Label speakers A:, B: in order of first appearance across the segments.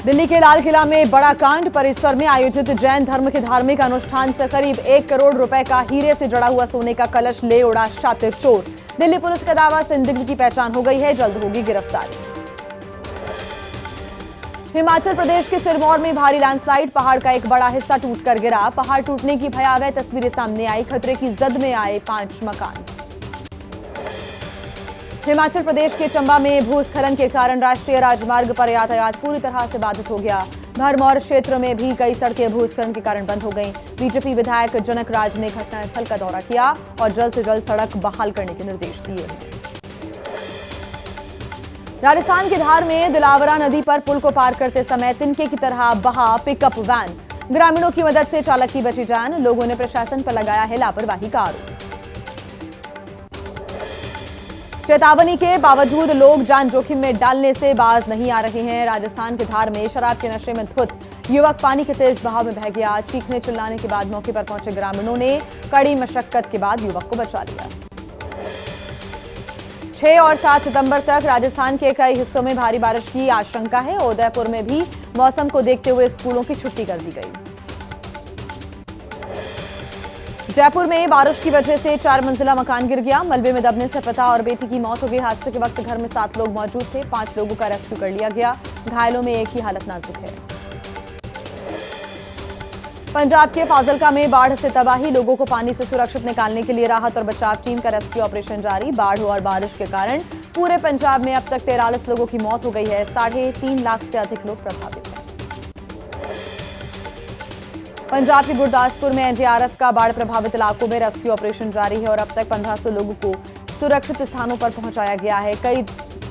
A: दिल्ली के लाल किला में बड़ा कांड। परिसर में आयोजित जैन धर्म के धार्मिक अनुष्ठान से करीब 1 करोड़ रुपए का हीरे से जड़ा हुआ सोने का कलश ले उड़ा शातिर चोर। दिल्ली पुलिस का दावा, संदिग्ध की पहचान हो गई है, जल्द होगी गिरफ्तारी। हिमाचल प्रदेश के सिरमौर में भारी लैंडस्लाइड, पहाड़ का एक बड़ा हिस्सा टूटकर गिरा। पहाड़ टूटने की भयावह तस्वीरें सामने आई। खतरे की जद में आए 5 मकान। हिमाचल प्रदेश के चंबा में भूस्खलन के कारण राष्ट्रीय राजमार्ग पर यातायात पूरी तरह से बाधित हो गया। भरमौर क्षेत्र में भी कई सड़कें भूस्खलन के कारण बंद हो गईं। बीजेपी विधायक जनक राज ने घटनास्थल का दौरा किया और जल्द से जल्द सड़क बहाल करने के निर्देश दिए हैं। राजस्थान के धार में दिलावरा नदी पर पुल को पार करते समय तिनके की तरह बहा पिकअप वैन। ग्रामीणों की मदद से चालक की बची जान। लोगों ने प्रशासन पर लगाया है लापरवाही का आरोप। चेतावनी के बावजूद लोग जान जोखिम में डालने से बाज नहीं आ रहे हैं। राजस्थान के धार में शराब के नशे में धुत युवक पानी के तेज बहाव में बह गया। चीखने चिल्लाने के बाद मौके पर पहुंचे ग्रामीणों ने कड़ी मशक्कत के बाद युवक को बचा लिया। 6 और 7 सितंबर तक राजस्थान के कई हिस्सों में भारी बारिश की आशंका है। उदयपुर में भी मौसम को देखते हुए स्कूलों की छुट्टी कर दी गई। जयपुर में बारिश की वजह से 4 मंजिला मकान गिर गया। मलबे में दबने से पिता और बेटी की मौत हो गई। हादसे के वक्त घर में 7 लोग मौजूद थे। 5 लोगों का रेस्क्यू कर लिया गया। घायलों में एक की हालत नाजुक है। पंजाब के फाजिल्का में बाढ़ से तबाही, लोगों को पानी से सुरक्षित निकालने के लिए राहत और बचाव टीम का रेस्क्यू ऑपरेशन जारी। बाढ़ और बारिश के कारण पूरे पंजाब में अब तक 43 लोगों की मौत हो गई है। 3.5 लाख से अधिक लोग प्रभावित हैं। पंजाब के गुरदासपुर में एनडीआरएफ का बाढ़ प्रभावित इलाकों में रेस्क्यू ऑपरेशन जारी है और अब तक 1500 लोगों को सुरक्षित स्थानों पर पहुंचाया गया है। कई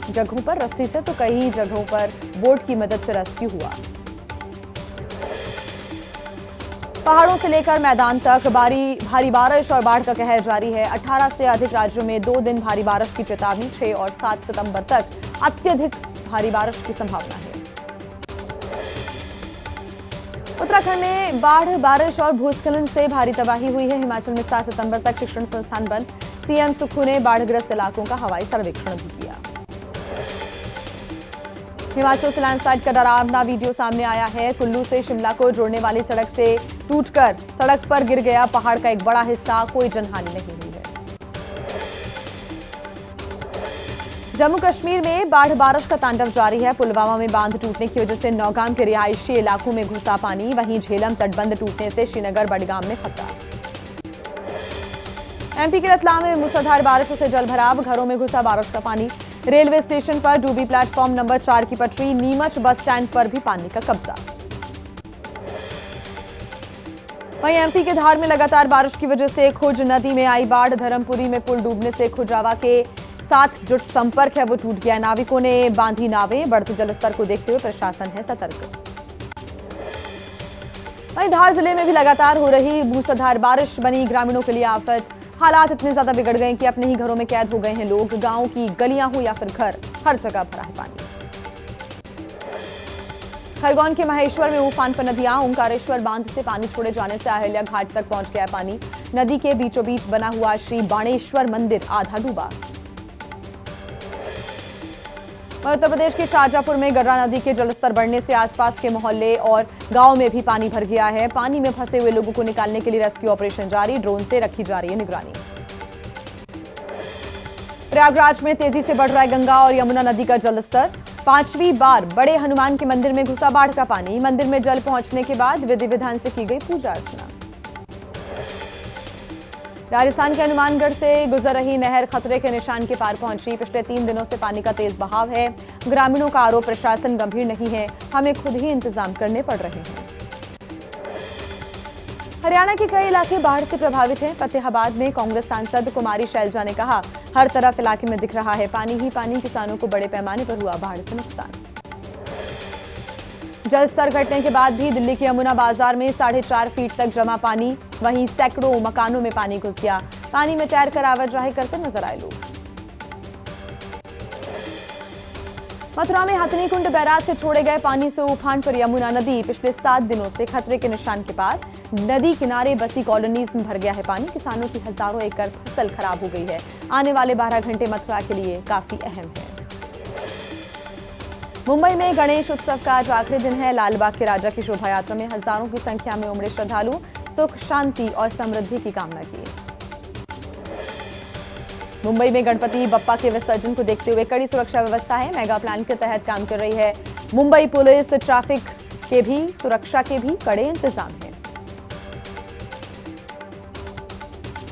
A: जगहों पर रस्सी से तो कई जगहों पर बोट की मदद से रेस्क्यू हुआ। पहाड़ों से लेकर मैदान तक भारी बारिश और बाढ़ का कहर जारी है। 18 से अधिक राज्यों में 2 दिन भारी बारिश की चेतावनी। 6 और 7 सितंबर तक अत्यधिक भारी बारिश की संभावना है। उत्तराखंड में बाढ़, बारिश और भूस्खलन से भारी तबाही हुई है। हिमाचल में 7 सितंबर तक शिक्षण संस्थान बंद। सीएम सुक्खू ने बाढ़ग्रस्त इलाकों का हवाई सर्वेक्षण भी किया। हिमाचल से लैंडस्लाइड का डरावना वीडियो सामने आया है। कुल्लू से शिमला को जोड़ने वाली सड़क से टूटकर सड़क पर गिर गया पहाड़ का एक बड़ा हिस्सा। कोई जनहानि नहीं हुई है। जम्मू कश्मीर में बाढ़ बारिश का तांडव जारी है। पुलवामा में बांध टूटने की वजह से नौगाम के रिहायशी इलाकों में घुसा पानी। वहीं झेलम तटबंध टूटने से श्रीनगर बडगाम में खतरा। एमपी के रतलाम में मूसलाधार बारिश से जलभराव, घरों में घुसा बारिश का पानी। रेलवे स्टेशन पर डूबी प्लेटफॉर्म नंबर 4 की पटरी। नीमच बस स्टैंड पर भी पानी का कब्जा। वहीं एमपी के धार में लगातार बारिश की वजह से खुज नदी में आई बाढ़। धर्मपुरी में पुल डूबने से खुजावा के साथ जो संपर्क है वो टूट गया। नाविकों ने बांधी नावें। बढ़ते जलस्तर को देखते हुए प्रशासन है सतर्क। वहीं धार जिले में भी लगातार हो रही मूसलाधार बारिश बनी ग्रामीणों के लिए आफत। हालात इतने ज्यादा बिगड़ गए कि अपने ही घरों में कैद हो गए हैं लोग। गांव की गलियां हो या फिर घर, हर जगह भरा है पानी। खरगोन के महेश्वर में उफान पर नदियां। ओंकारेश्वर बांध से पानी छोड़े जाने से अहिल्या घाट तक पहुंच गया पानी। नदी के बीचों बीच बना हुआ श्री बाणेश्वर मंदिर आधा डूबा। उत्तर प्रदेश के शाहजहांपुर में गर्रा नदी के जलस्तर बढ़ने से आसपास के मोहल्ले और गांव में भी पानी भर गया है। पानी में फंसे हुए लोगों को निकालने के लिए रेस्क्यू ऑपरेशन जारी। ड्रोन से रखी जा रही है निगरानी। प्रयागराज में तेजी से बढ़ रहा है गंगा और यमुना नदी का जलस्तर। 5वीं बार बड़े हनुमान के मंदिर में घुसा बाढ़ का पानी। मंदिर में जल पहुंचने के बाद विधि विधान से की गई पूजा अर्चना। राजस्थान के हनुमानगढ़ से गुजर रही नहर खतरे के निशान के पार पहुंची। पिछले 3 दिनों से पानी का तेज बहाव है। ग्रामीणों का आरोप, प्रशासन गंभीर नहीं है, हमें खुद ही इंतजाम करने पड़ रहे हैं। हरियाणा के कई इलाके बाढ़ से प्रभावित हैं। फतेहाबाद में कांग्रेस सांसद कुमारी शैलजा ने कहा, हर तरफ इलाके में दिख रहा है पानी ही पानी। किसानों को बड़े पैमाने पर हुआ बाढ़ से नुकसान। जलस्तर घटने के बाद भी दिल्ली के यमुना बाजार में 4.5 फीट तक जमा पानी। वहीं सैकड़ों मकानों में पानी घुस गया। पानी में तैरकर आवाजाही करते नजर आए लोग। मथुरा में हथनी कुंड बैराज से छोड़े गए पानी से उफान पर यमुना नदी। पिछले 7 दिनों से खतरे के निशान के पार। नदी किनारे बसी कॉलोनीज में भर गया है पानी। किसानों की हजारों एकड़ फसल खराब हो गई है। आने वाले 12 घंटे मथुरा के लिए काफी अहम है। मुंबई में गणेश उत्सव का आज आखिरी दिन है। लालबाग के राजा की शोभा यात्रा में हजारों की संख्या में उमड़े श्रद्धालु सुख, शांति और समृद्धि की कामना की। मुंबई में गणपति बप्पा के विसर्जन को देखते हुए कड़ी सुरक्षा व्यवस्था है। मेगा प्लान के तहत काम कर रही है मुंबई पुलिस। ट्रैफिक के भी सुरक्षा के भी कड़े इंतजाम हैं।